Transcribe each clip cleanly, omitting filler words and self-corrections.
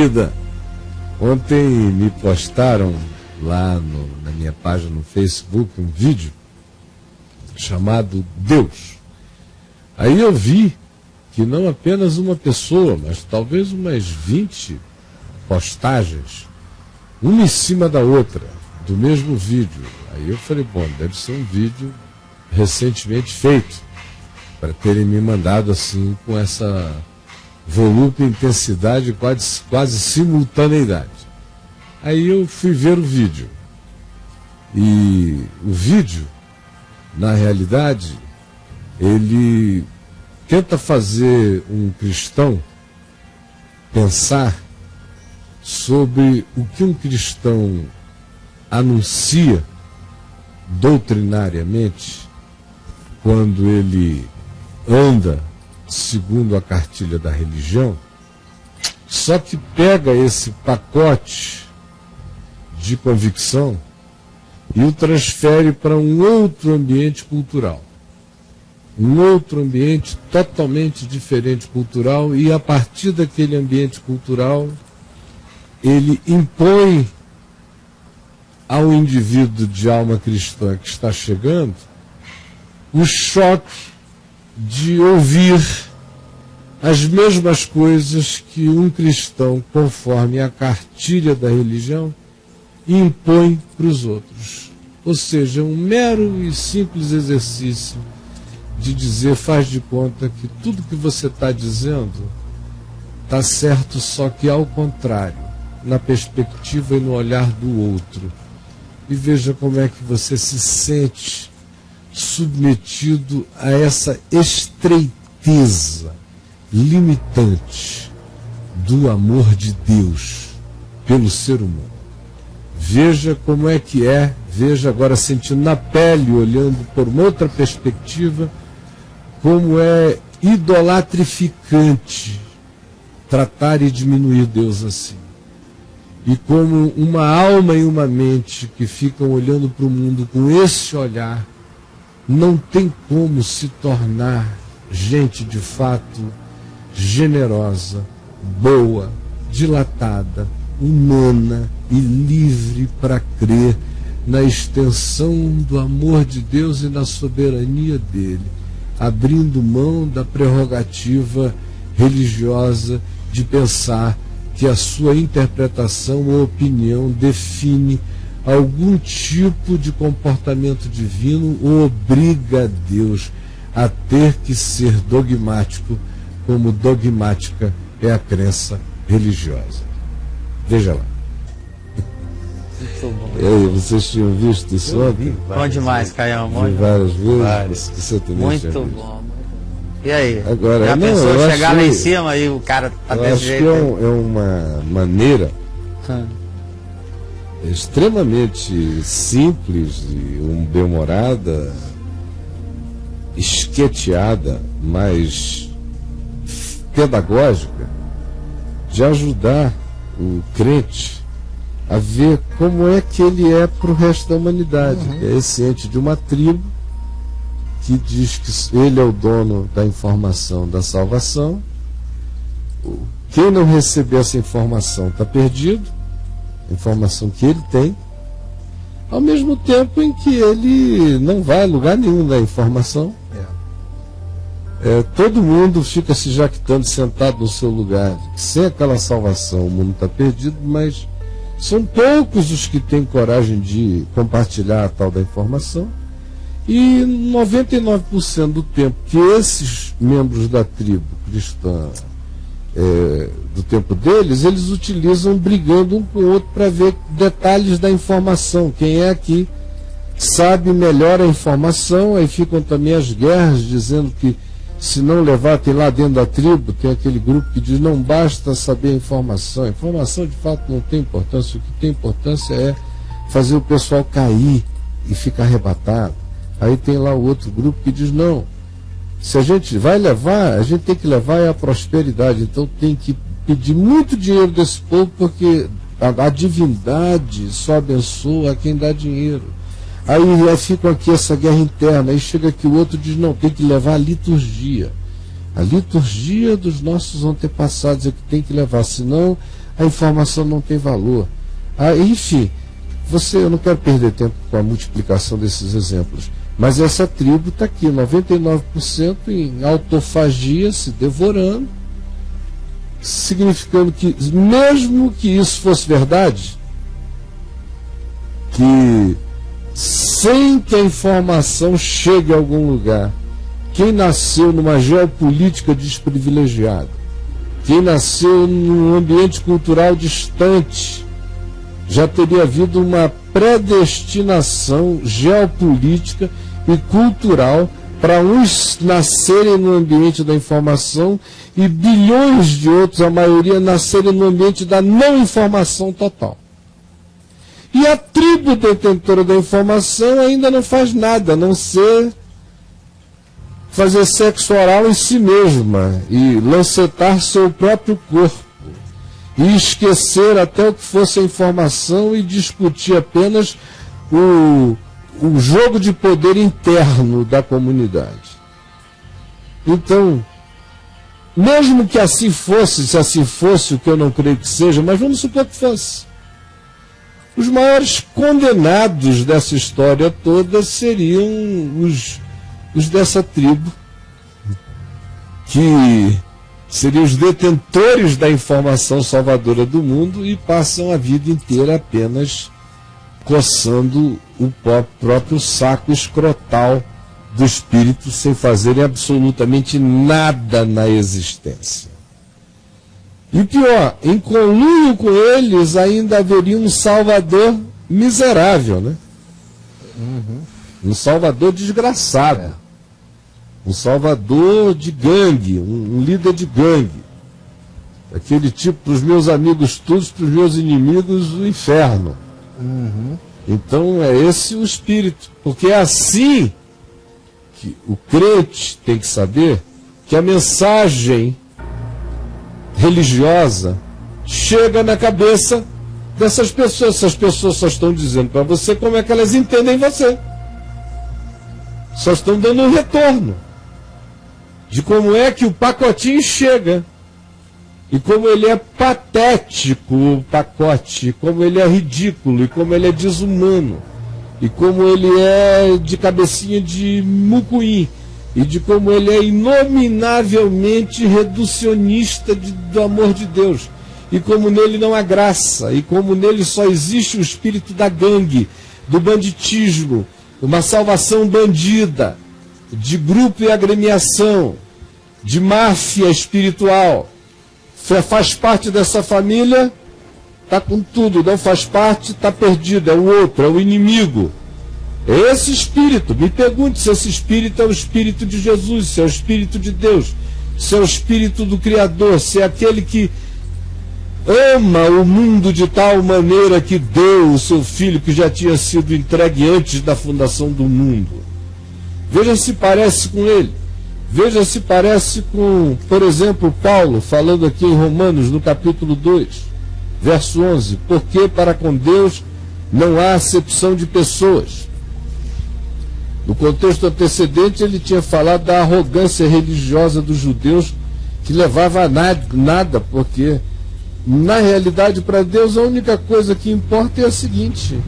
querida, ontem me postaram lá na minha página no Facebook um vídeo chamado Deus. Aí eu vi que não apenas uma pessoa, mas talvez umas 20 postagens, uma em cima da outra, do mesmo vídeo. Aí eu falei, bom, deve ser um vídeo recentemente feito, para terem me mandado assim com essa volúpia, intensidade, quase simultaneidade. Aí eu fui ver o vídeo. E o vídeo, na realidade, ele tenta fazer um cristão pensar sobre o que um cristão anuncia doutrinariamente quando ele anda segundo a cartilha da religião, só que pega esse pacote de convicção e o transfere para um outro ambiente cultural. Um outro ambiente totalmente diferente cultural, e a partir daquele ambiente cultural ele impõe ao indivíduo de alma cristã que está chegando o choque de ouvir as mesmas coisas que um cristão, conforme a cartilha da religião, impõe para os outros. Ou seja, um mero e simples exercício de dizer, faz de conta que tudo que você está dizendo está certo, só que ao contrário, na perspectiva e no olhar do outro. E veja como é que você se sente submetido a essa estreiteza limitante do amor de Deus pelo ser humano. Veja como é que veja agora sentindo na pele, olhando por uma outra perspectiva, como é idolatrificante tratar e diminuir Deus assim. E como uma alma e uma mente que ficam olhando para o mundo com esse olhar, não tem como se tornar gente de fato generosa, boa, dilatada, humana e livre para crer na extensão do amor de Deus e na soberania dele, abrindo mão da prerrogativa religiosa de pensar que a sua interpretação ou opinião define algum tipo de comportamento divino ou obriga a Deus a ter que ser dogmático, como dogmática é a crença religiosa. Veja lá. Muito bom. E aí, vocês tinham visto isso ontem? Bom demais, Caião. Várias vezes. Várias. Você também muito bom. E aí? Agora, já não, pensou chegar lá em cima e o cara tá desse jeito? Eu acho que é uma maneira extremamente simples e bem-humorada, esqueteada, mas pedagógica, de ajudar o crente a ver como é que ele é para o resto da humanidade. É esse ente de uma tribo que diz que ele é o dono da informação da salvação. Quem não receber essa informação está perdido, a informação que ele tem, ao mesmo tempo em que ele não vai a lugar nenhum da informação. Todo mundo fica se jactando sentado no seu lugar. Sem aquela salvação o mundo está perdido, mas são poucos os que têm coragem de compartilhar a tal da informação. E 99% do tempo que esses membros da tribo cristã, do tempo deles, eles utilizam brigando um com o outro para ver detalhes da informação. Quem é que sabe melhor a informação? Aí ficam também as guerras, dizendo que se não levar, tem lá dentro da tribo, tem aquele grupo que diz não basta saber a informação. A informação de fato não tem importância. O que tem importância é fazer o pessoal cair e ficar arrebatado. Aí tem lá o outro grupo que diz não, se a gente vai levar, a gente tem que levar a prosperidade. Então tem que pedir muito dinheiro desse povo, porque a divindade só abençoa quem dá dinheiro. Aí fica aqui essa guerra interna, aí chega aqui o outro e diz não, tem que levar a liturgia dos nossos antepassados é que tem que levar, senão a informação não tem valor. Enfim, eu não quero perder tempo com a multiplicação desses exemplos, mas essa tribo está aqui, 99% em autofagia, se devorando, significando que, mesmo que isso fosse verdade, que sem que a informação chegue a algum lugar, quem nasceu numa geopolítica desprivilegiada, quem nasceu num ambiente cultural distante, já teria havido uma predestinação geopolítica e cultural para uns nascerem no ambiente da informação e bilhões de outros, a maioria, nascerem no ambiente da não informação total. E a tribo detentora da informação ainda não faz nada, a não ser fazer sexo oral em si mesma e lancetar seu próprio corpo e esquecer até o que fosse a informação e discutir apenas o jogo de poder interno da comunidade. Então, mesmo que assim fosse, se assim fosse, o que eu não creio que seja, mas vamos supor que fosse, os maiores condenados dessa história toda seriam os dessa tribo, que seriam os detentores da informação salvadora do mundo e passam a vida inteira apenas coçando o próprio saco escrotal do espírito, sem fazerem absolutamente nada na existência. E pior, em conluio com eles ainda haveria um salvador miserável, né? Um salvador desgraçado, um salvador de gangue, um líder de gangue, aquele tipo, para os meus amigos todos, para os meus inimigos o inferno. Então é esse o espírito, porque é assim que o crente tem que saber que a mensagem religiosa chega na cabeça dessas pessoas. Essas pessoas só estão dizendo para você como é que elas entendem você, só estão dando um retorno de como é que o pacotinho chega e como ele é patético, o pacote, como ele é ridículo e como ele é desumano e como ele é de cabecinha de mucuim e de como ele é inominavelmente reducionista do amor de Deus, e como nele não há graça, e como nele só existe o espírito da gangue, do banditismo, uma salvação bandida, de grupo e agremiação, de máfia espiritual. Faz parte dessa família, está com tudo, não faz parte, está perdido, é o outro, é o inimigo. É esse espírito. Me pergunte se esse espírito é o espírito de Jesus, se é o espírito de Deus, se é o espírito do Criador, se é aquele que ama o mundo de tal maneira que deu o seu filho, que já tinha sido entregue antes da fundação do mundo. Veja se parece com ele. Veja se parece com, por exemplo, Paulo, falando aqui em Romanos, no capítulo 2, verso 11. Porque para com Deus não há acepção de pessoas. No contexto antecedente, ele tinha falado da arrogância religiosa dos judeus, que levava a nada, porque, na realidade, para Deus, a única coisa que importa é a seguinte: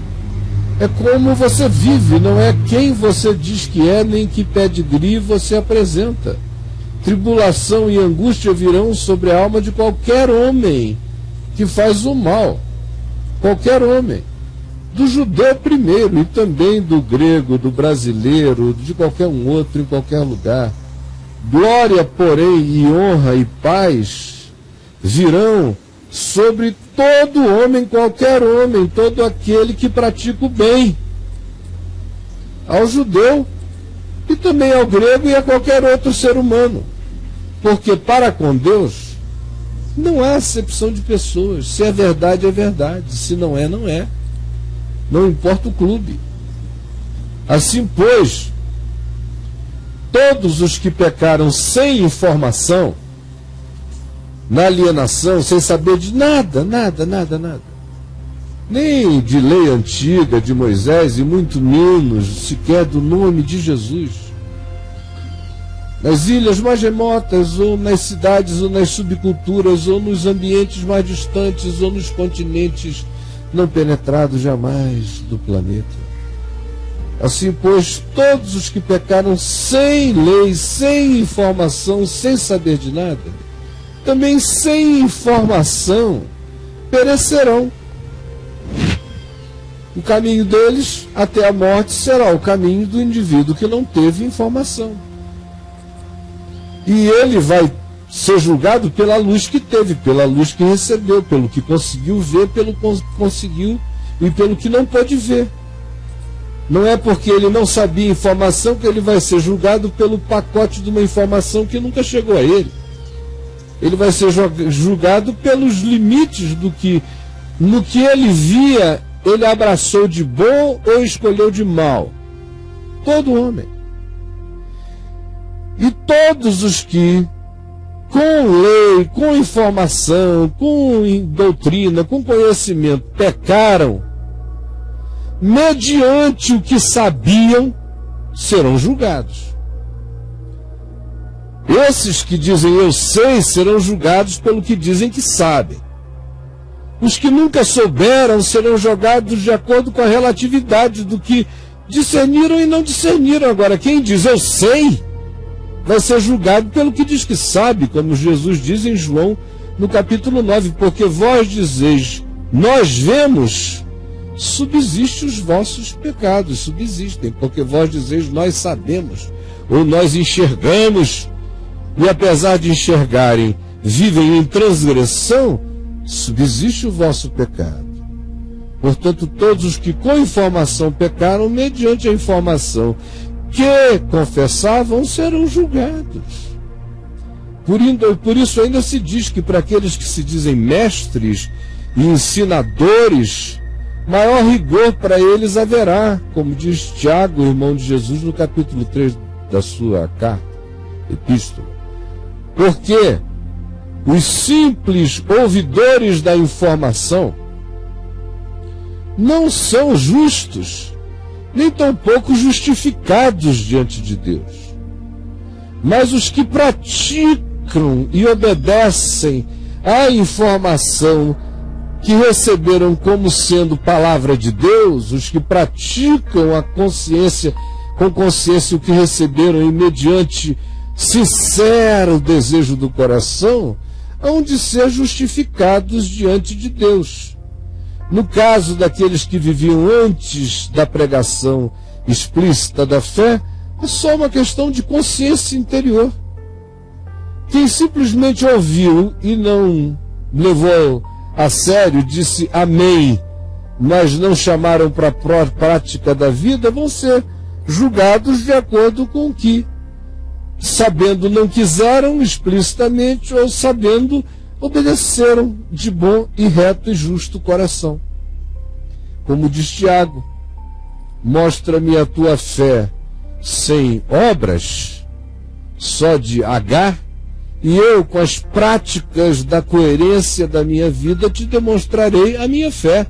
é como você vive, não é quem você diz que é, nem que pedigree você apresenta. Tribulação e angústia virão sobre a alma de qualquer homem que faz o mal. Qualquer homem. Do judeu primeiro, e também do grego, do brasileiro, de qualquer um outro, em qualquer lugar. Glória, porém, e honra e paz virão sobre todo homem, qualquer homem, todo aquele que pratica o bem. Ao judeu, e também ao grego e a qualquer outro ser humano. Porque para com Deus não há acepção de pessoas. Se é verdade, é verdade. Se não é, não é. Não importa o clube. Assim, pois, todos os que pecaram sem informação, na alienação, sem saber de nada, nem de lei antiga de Moisés, e muito menos sequer do nome de Jesus, nas ilhas mais remotas, ou nas cidades, ou nas subculturas, ou nos ambientes mais distantes, ou nos continentes não penetrados jamais do planeta. Assim, pois, todos os que pecaram sem lei, sem informação, sem saber de nada, também sem informação, perecerão. O caminho deles até a morte será o caminho do indivíduo que não teve informação. E ele vai ser julgado pela luz que teve, pela luz que recebeu, pelo que conseguiu ver, pelo que conseguiu e pelo que não pôde ver. Não é porque ele não sabia informação que ele vai ser julgado pelo pacote de uma informação que nunca chegou a ele. Ele vai ser julgado pelos limites do que, no que ele via, ele abraçou de bom ou escolheu de mal. Todo homem. E todos os que, com lei, com informação, com doutrina, com conhecimento, pecaram, mediante o que sabiam, serão julgados. Esses que dizem eu sei, serão julgados pelo que dizem que sabem. Os que nunca souberam serão julgados de acordo com a relatividade do que discerniram e não discerniram. Agora, quem diz eu sei, vai ser julgado pelo que diz que sabe, como Jesus diz em João, no capítulo 9, porque vós dizeis, nós vemos, subsiste os vossos pecados, subsistem, porque vós dizeis, nós sabemos, ou nós enxergamos, e apesar de enxergarem, vivem em transgressão, subsiste o vosso pecado. Portanto, todos os que com informação pecaram, mediante a informação que confessavam, serão julgados. Por isso ainda se diz que para aqueles que se dizem mestres e ensinadores, maior rigor para eles haverá, como diz Tiago, irmão de Jesus, no capítulo 3 da sua carta, epístola. Porque os simples ouvidores da informação não são justos, nem tampouco justificados diante de Deus. Mas os que praticam e obedecem à informação que receberam como sendo palavra de Deus, os que praticam a consciência, com consciência o que receberam e mediante sincero desejo do coração, hão de ser justificados diante de Deus. No caso daqueles que viviam antes da pregação explícita da fé, é só uma questão de consciência interior. Quem simplesmente ouviu e não levou a sério, disse amém, mas não chamaram para a prática da vida, vão ser julgados de acordo com o que, sabendo, não quiseram explicitamente, ou sabendo, obedeceram de bom e reto e justo coração. Como diz Tiago, mostra-me a tua fé sem obras, só de H, e eu, com as práticas da coerência da minha vida, te demonstrarei a minha fé,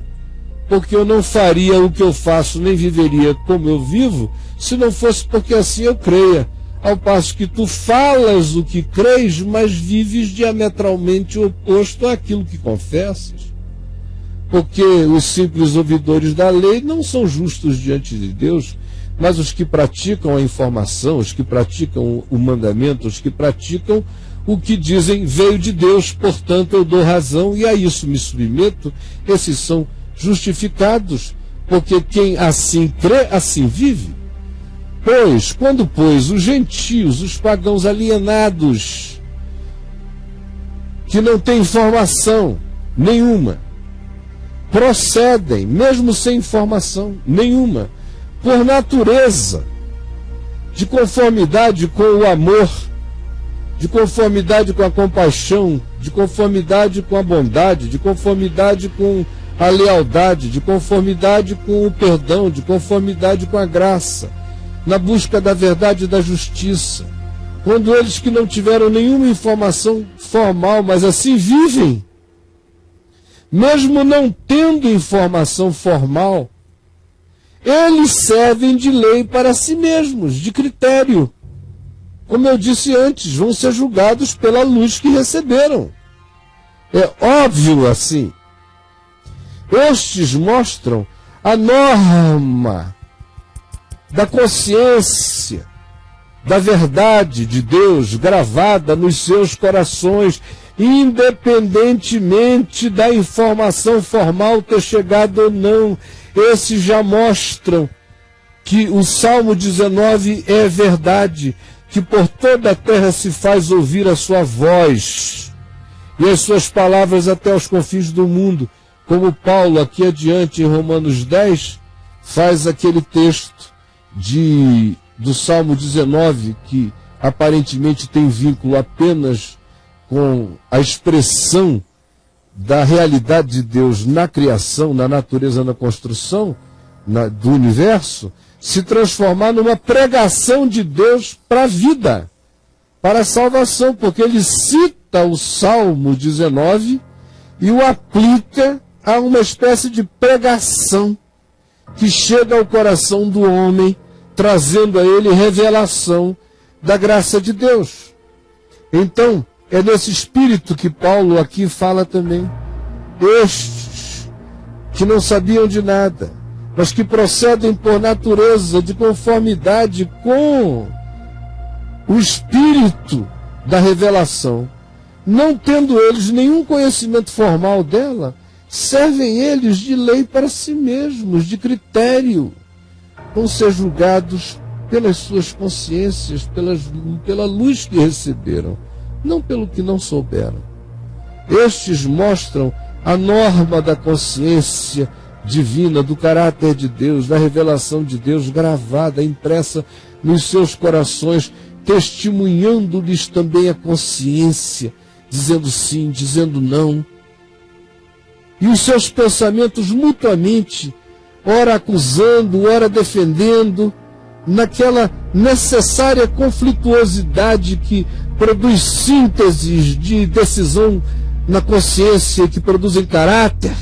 porque eu não faria o que eu faço, nem viveria como eu vivo, se não fosse porque assim eu creia. Ao passo que tu falas o que crês, mas vives diametralmente oposto àquilo que confessas. Porque os simples ouvidores da lei não são justos diante de Deus, mas os que praticam a informação, os que praticam o mandamento, os que praticam o que dizem veio de Deus, portanto eu dou razão e a isso me submeto, esses são justificados, porque quem assim crê, assim vive. Pois, quando, os gentios, os pagãos alienados, que não têm informação nenhuma, procedem, mesmo sem informação nenhuma, por natureza, de conformidade com o amor, de conformidade com a compaixão, de conformidade com a bondade, de conformidade com a lealdade, de conformidade com o perdão, de conformidade com a graça, na busca da verdade e da justiça. Quando eles que não tiveram nenhuma informação formal, mas assim vivem, mesmo não tendo informação formal, eles servem de lei para si mesmos, de critério, como eu disse antes, vão ser julgados pela luz que receberam. É óbvio assim. Estes mostram a norma da consciência, da verdade de Deus gravada nos seus corações, independentemente da informação formal ter chegado ou não. Esses já mostram que o Salmo 19 é verdade, que por toda a terra se faz ouvir a sua voz e as suas palavras até os confins do mundo, como Paulo aqui adiante em Romanos 10 faz aquele texto do Salmo 19, que aparentemente tem vínculo apenas com a expressão da realidade de Deus na criação, na natureza, na construção do universo, se transformar numa pregação de Deus para a vida, para a salvação, porque ele cita o Salmo 19 e o aplica a uma espécie de pregação que chega ao coração do homem, trazendo a ele revelação da graça de Deus. Então, é nesse espírito que Paulo aqui fala também. Estes que não sabiam de nada, mas que procedem por natureza de conformidade com o espírito da revelação, não tendo eles nenhum conhecimento formal dela, servem eles de lei para si mesmos, de critério, vão ser julgados pelas suas consciências, pela luz que receberam, não pelo que não souberam. Estes mostram a norma da consciência divina, do caráter de Deus, da revelação de Deus gravada, impressa nos seus corações, testemunhando-lhes também a consciência, dizendo sim, dizendo não. E os seus pensamentos mutuamente, ora acusando, ora defendendo, naquela necessária conflituosidade que produz sínteses de decisão na consciência, que produzem caráter.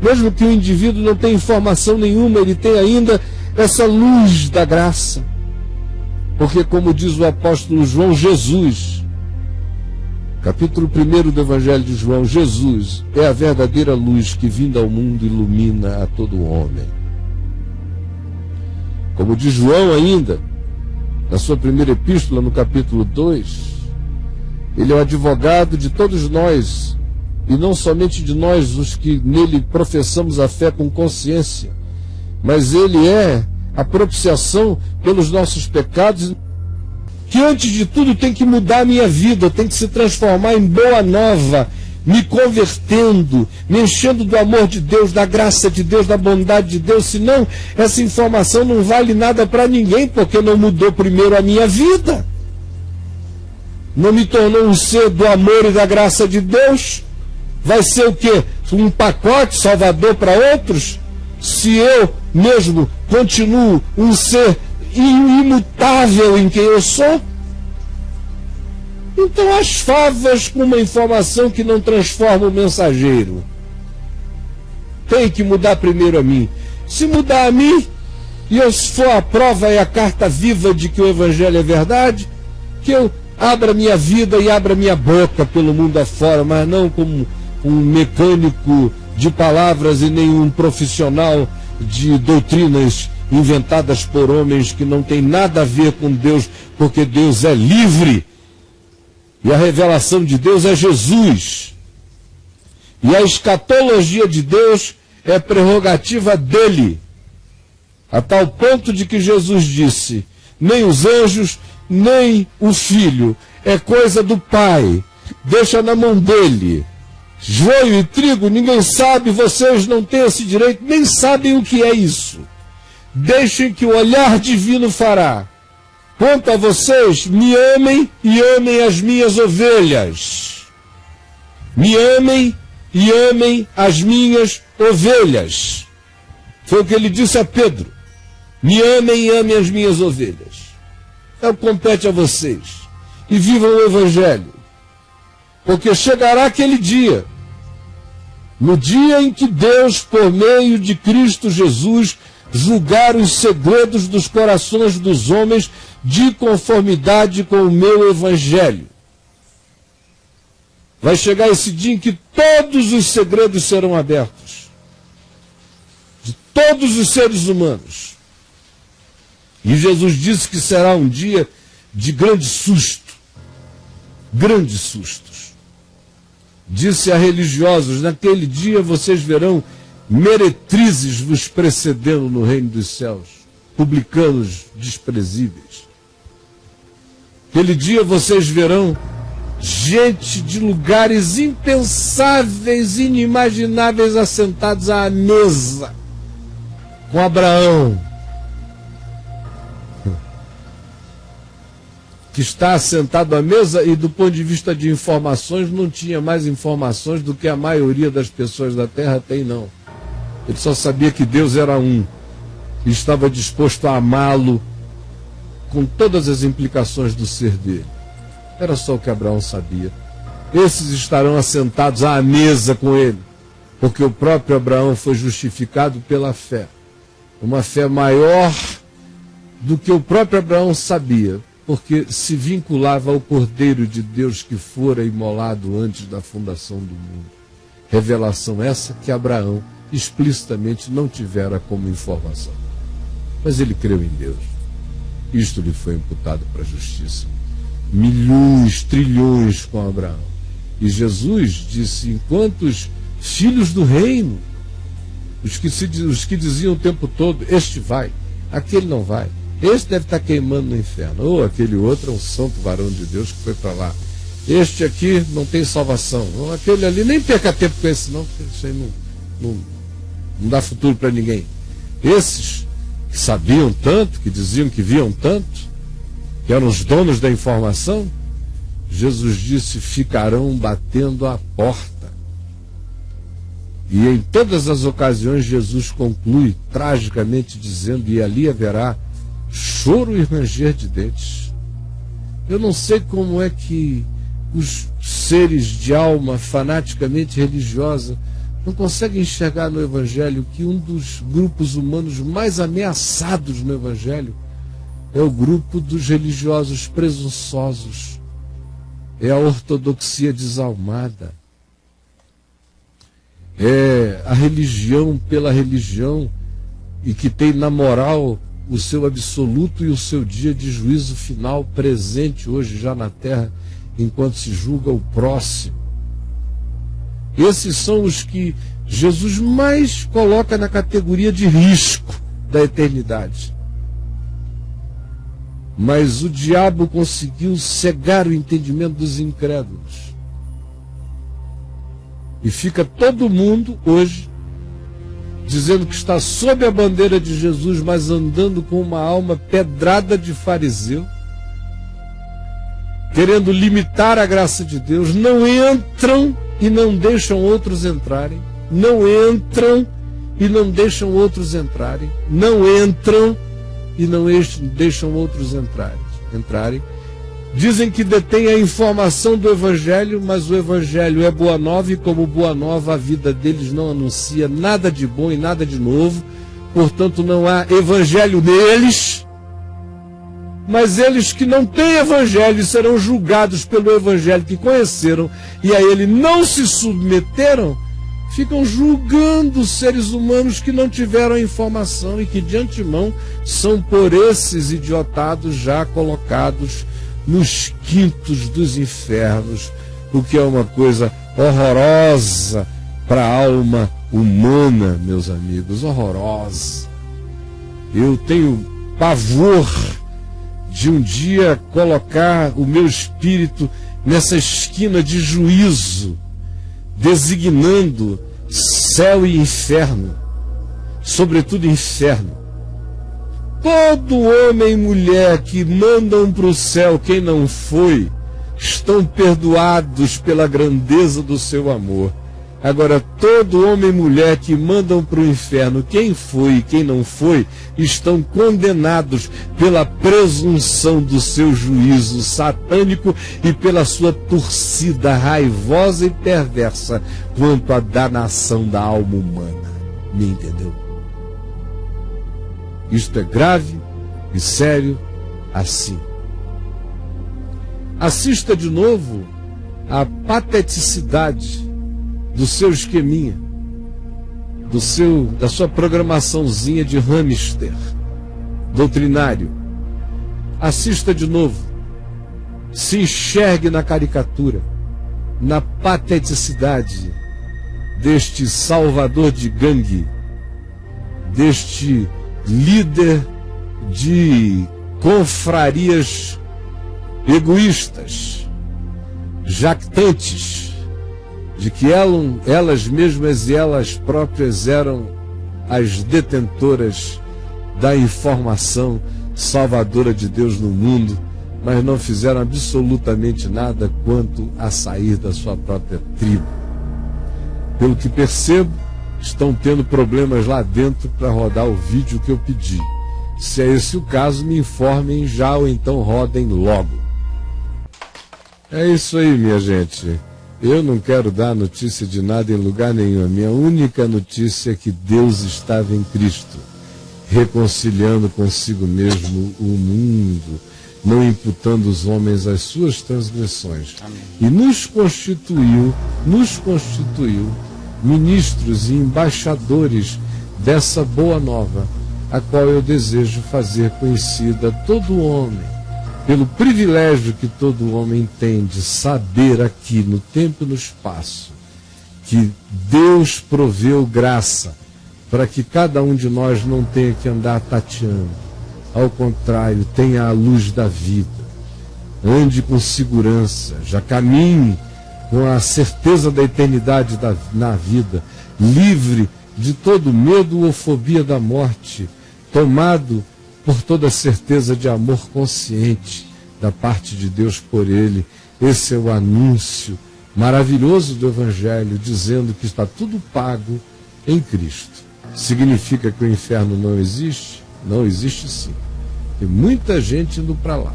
Mesmo que o indivíduo não tenha informação nenhuma, ele tem ainda essa luz da graça. Porque, como diz o apóstolo João, Jesus, capítulo 1 do Evangelho de João, Jesus é a verdadeira luz que, vinda ao mundo, ilumina a todo homem. Como diz João ainda, na sua primeira epístola, no capítulo 2, ele é o advogado de todos nós, e não somente de nós, os que nele professamos a fé com consciência, mas ele é a propiciação pelos nossos pecados, que antes de tudo tem que mudar a minha vida, tem que se transformar em boa nova, me convertendo, me enchendo do amor de Deus, da graça de Deus, da bondade de Deus, senão essa informação não vale nada para ninguém, porque não mudou primeiro a minha vida, não me tornou um ser do amor e da graça de Deus. Vai ser o quê? Um pacote salvador para outros? Se eu mesmo continuo um ser imutável em quem eu sou? Então as favas com uma informação que não transforma o mensageiro. Tem que mudar primeiro a mim. Se mudar a mim, e eu for a prova e a carta viva de que o Evangelho é verdade, que eu abra minha vida e abra minha boca pelo mundo afora, mas não como um mecânico de palavras e nenhum profissional de doutrinas inventadas por homens que não tem nada a ver com Deus, porque Deus é livre e a revelação de Deus é Jesus, e a escatologia de Deus é prerrogativa dele, a tal ponto de que Jesus disse: nem os anjos, nem o Filho, é coisa do Pai, deixa na mão dele. Joio e trigo, ninguém sabe, vocês não têm esse direito, nem sabem o que é isso. Deixem que o olhar divino fará. Quanto a vocês, me amem e amem as minhas ovelhas. Me amem e amem as minhas ovelhas. Foi o que ele disse a Pedro. Me amem e amem as minhas ovelhas. É o que compete a vocês. E vivam o Evangelho. Porque chegará aquele dia, no dia em que Deus, por meio de Cristo Jesus, julgar os segredos dos corações dos homens de conformidade com o meu evangelho. Vai chegar esse dia em que todos os segredos serão abertos, de todos os seres humanos. E Jesus disse que será um dia de grande susto, grandes sustos. Disse a religiosos: naquele dia vocês verão meretrizes vos precedendo no reino dos céus, publicanos desprezíveis. Aquele dia vocês verão gente de lugares impensáveis, inimagináveis, assentados à mesa com Abraão, que está assentado à mesa e, do ponto de vista de informações, não tinha mais informações do que a maioria das pessoas da terra tem, não. Ele só sabia que Deus era um e estava disposto a amá-lo com todas as implicações do ser dele. Era só o que Abraão sabia. Esses estarão assentados à mesa com ele, porque o próprio Abraão foi justificado pela fé. Uma fé maior do que o próprio Abraão sabia, porque se vinculava ao Cordeiro de Deus que fora imolado antes da fundação do mundo. Revelação essa que Abraão explicitamente não tivera como informação. Mas ele creu em Deus. Isto lhe foi imputado para a justiça. Milhões, trilhões com Abraão. E Jesus disse: enquanto os filhos do reino, os que diziam o tempo todo, este vai, aquele não vai, este deve estar queimando no inferno, ou aquele outro é um santo varão de Deus que foi para lá, este aqui não tem salvação, ou aquele ali, nem perca tempo com esse não, porque isso aí não dá futuro para ninguém. Esses que sabiam tanto, que diziam que viam tanto, que eram os donos da informação, Jesus disse: ficarão batendo à porta. E em todas as ocasiões Jesus conclui tragicamente dizendo: e ali haverá choro e ranger de dentes. Eu não sei como é que os seres de alma fanaticamente religiosa não conseguem enxergar no Evangelho que um dos grupos humanos mais ameaçados no Evangelho é o grupo dos religiosos presunçosos, é a ortodoxia desalmada, é a religião pela religião e que tem na moral o seu absoluto e o seu dia de juízo final presente hoje já na terra, enquanto se julga o próximo. Esses são os que Jesus mais coloca na categoria de risco da eternidade. Mas o diabo conseguiu cegar o entendimento dos incrédulos. E fica todo mundo hoje dizendo que está sob a bandeira de Jesus, mas andando com uma alma pedrada de fariseu, querendo limitar a graça de Deus. Não entram e não deixam outros entrarem. Não entram e não deixam outros entrarem. Não entram e não deixam outros entrarem. Dizem que detêm a informação do Evangelho, mas o Evangelho é boa nova, e como boa nova a vida deles não anuncia nada de bom e nada de novo, portanto não há Evangelho neles. Mas eles que não têm Evangelho serão julgados pelo Evangelho que conheceram e a ele não se submeteram, ficam julgando os seres humanos que não tiveram a informação e que de antemão são por esses idiotados já colocados nos quintos dos infernos, o que é uma coisa horrorosa para a alma humana, meus amigos, horrorosa. Eu tenho pavor de um dia colocar o meu espírito nessa esquina de juízo, designando céu e inferno, sobretudo inferno. Todo homem e mulher que mandam para o céu quem não foi, estão perdoados pela grandeza do seu amor. Agora, todo homem e mulher que mandam para o inferno quem foi e quem não foi, estão condenados pela presunção do seu juízo satânico e pela sua torcida raivosa e perversa quanto à danação da alma humana. Me entendeu? Isto é grave e sério assim. Assista de novo à pateticidade do seu esqueminha, da sua programaçãozinha de hamster doutrinário. Assista de novo. Se enxergue na caricatura, na pateticidade deste salvador de gangue, deste líder de confrarias egoístas, jactantes, de que elas mesmas e elas próprias eram as detentoras da informação salvadora de Deus no mundo, mas não fizeram absolutamente nada quanto a sair da sua própria tribo. Pelo que percebo, estão tendo problemas lá dentro para rodar o vídeo que eu pedi. Se é esse o caso, me informem já ou então rodem logo. É isso aí, minha gente. Eu não quero dar notícia de nada em lugar nenhum. A minha única notícia é que Deus estava em Cristo, reconciliando consigo mesmo o mundo, não imputando os homens as suas transgressões. Amém. E nos constituiu ministros e embaixadores dessa boa nova, a qual eu desejo fazer conhecida a todo homem, pelo privilégio que todo homem tem de saber aqui, no tempo e no espaço, que Deus proveu graça para que cada um de nós não tenha que andar tateando. Ao contrário, tenha a luz da vida. Ande com segurança, já caminhe com a certeza da eternidade na vida, livre de todo medo ou fobia da morte, tomado por toda a certeza de amor consciente da parte de Deus por ele. Esse é o anúncio maravilhoso do Evangelho, dizendo que está tudo pago em Cristo. Significa que o inferno não existe? Não existe sim. Tem muita gente indo para lá,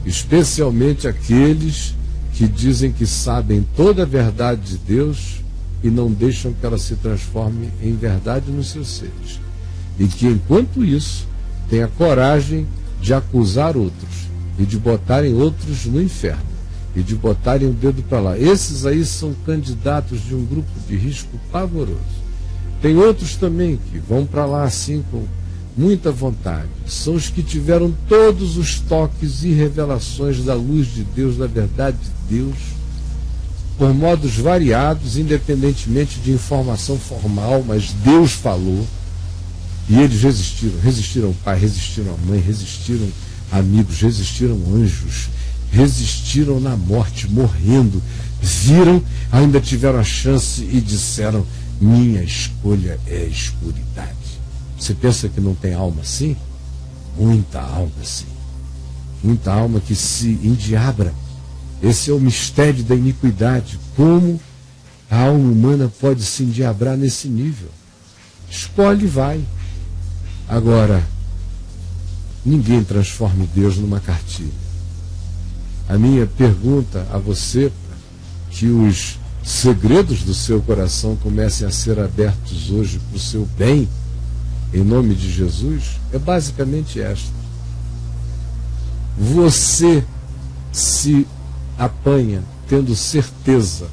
especialmente aqueles que dizem que sabem toda a verdade de Deus e não deixam que ela se transforme em verdade nos seus seres. E que, enquanto isso, tem a coragem de acusar outros e de botarem outros no inferno e de botarem o dedo para lá. Esses aí são candidatos de um grupo de risco pavoroso. Tem outros também que vão para lá assim com muita vontade. São os que tiveram todos os toques e revelações da luz de Deus, da verdade de Deus, por modos variados, independentemente de informação formal, mas Deus falou. E eles resistiram ao pai, resistiram à mãe, resistiram amigos, resistiram anjos, resistiram na morte, morrendo, viram, ainda tiveram a chance e disseram: minha escolha é a escuridade. Você pensa que não tem alma assim? Muita alma assim. Muita alma que se endiabra. Esse é o mistério da iniquidade. Como a alma humana pode se endiabrar nesse nível? Escolhe e vai. Agora, ninguém transforma Deus numa cartilha. A minha pergunta a você, que os segredos do seu coração comecem a ser abertos hoje para o seu bem, em nome de Jesus, é basicamente esta. Você se apanha tendo certeza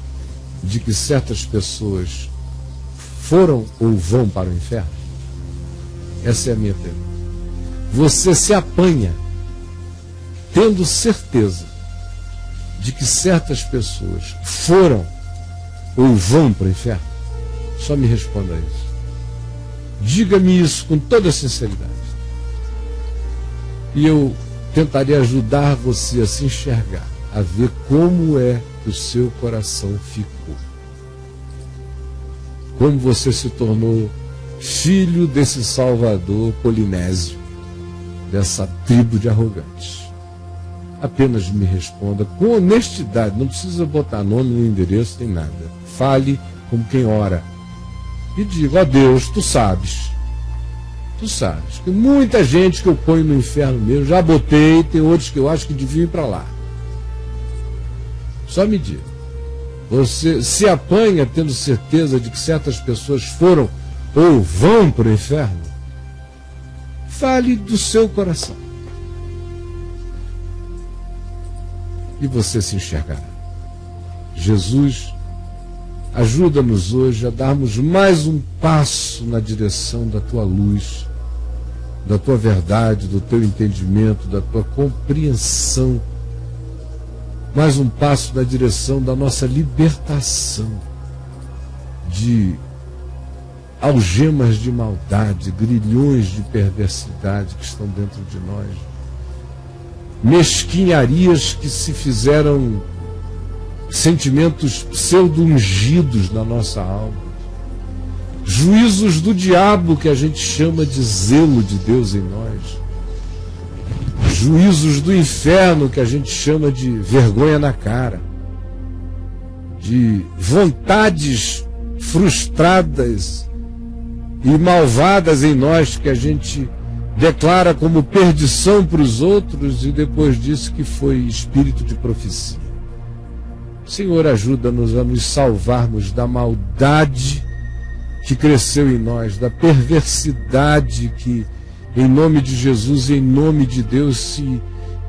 de que certas pessoas foram ou vão para o inferno? Essa é a minha pergunta. Você se apanha tendo certeza de que certas pessoas foram ou vão para o inferno? Só me responda isso. Diga-me isso com toda sinceridade. E eu tentarei ajudar você a se enxergar, a ver como é que o seu coração ficou. Como você se tornou filho desse Salvador polinésio, dessa tribo de arrogantes. Apenas me responda com honestidade, não precisa botar nome no endereço nem nada. Fale como quem ora. E diga: ó Deus, tu sabes que muita gente que eu ponho no inferno mesmo, já botei, tem outros que eu acho que deviam ir para lá. Só me diga. Você se apanha tendo certeza de que certas pessoas foram ou vão para o inferno? Fale do seu coração. E você se enxergará. Jesus, ajuda-nos hoje a darmos mais um passo na direção da tua luz, da tua verdade, do teu entendimento, da tua compreensão. Mais um passo na direção da nossa libertação de algemas de maldade, grilhões de perversidade que estão dentro de nós, mesquinharias que se fizeram sentimentos pseudo-ungidos na nossa alma, juízos do diabo que a gente chama de zelo de Deus em nós, juízos do inferno que a gente chama de vergonha na cara, de vontades frustradas e malvadas em nós que a gente declara como perdição para os outros e depois disse que foi espírito de profecia. Senhor, ajuda-nos a nos salvarmos da maldade que cresceu em nós, da perversidade que, em nome de Jesus, em nome de Deus, se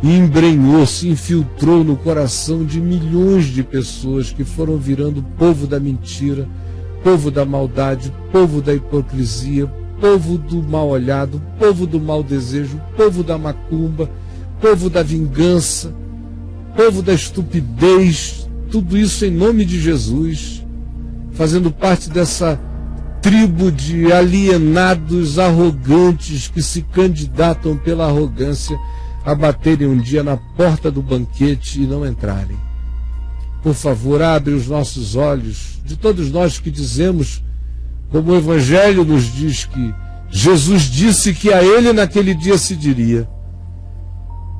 embrenhou, se infiltrou no coração de milhões de pessoas que foram virando povo da mentira, povo da maldade, povo da hipocrisia, povo do mal olhado, povo do mau desejo, povo da macumba, povo da vingança, povo da estupidez, tudo isso em nome de Jesus, fazendo parte dessa tribo de alienados arrogantes que se candidatam pela arrogância a baterem um dia na porta do banquete e não entrarem. Por favor, abre os nossos olhos, de todos nós que dizemos, como o Evangelho nos diz, que Jesus disse que a ele naquele dia se diria,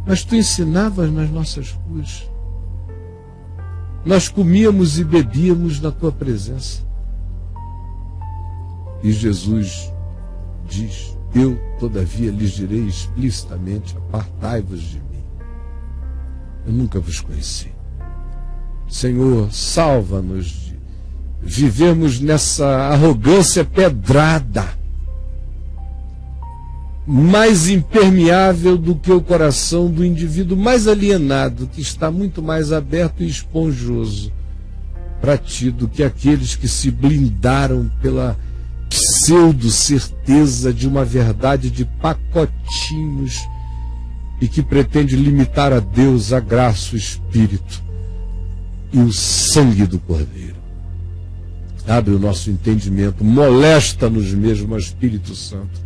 mas tu ensinavas nas nossas ruas, nós comíamos e bebíamos na tua presença. E Jesus diz, eu todavia lhes direi explicitamente, apartai-vos de mim, eu nunca vos conheci. Senhor, salva-nos de vivermos nessa arrogância pedrada, mais impermeável do que o coração do indivíduo mais alienado, que está muito mais aberto e esponjoso para ti do que aqueles que se blindaram pela pseudo-certeza de uma verdade de pacotinhos e que pretende limitar a Deus, a graça, o Espírito e o sangue do Cordeiro. Abre o nosso entendimento, molesta-nos mesmo, Espírito Santo.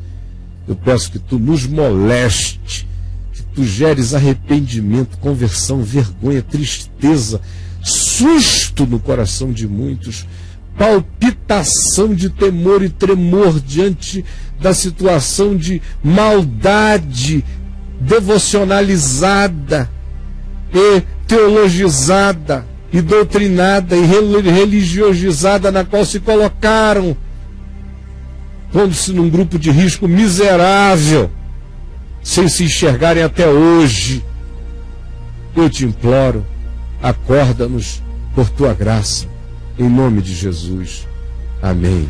Eu peço que tu nos moleste, que tu geres arrependimento, conversão, vergonha, tristeza, susto no coração de muitos, palpitação de temor e tremor diante da situação de maldade devocionalizada e teologizada e doutrinada e religiosizada na qual se colocaram, pondo-se num grupo de risco miserável, sem se enxergarem até hoje. Eu te imploro, acorda-nos por tua graça, em nome de Jesus. Amém.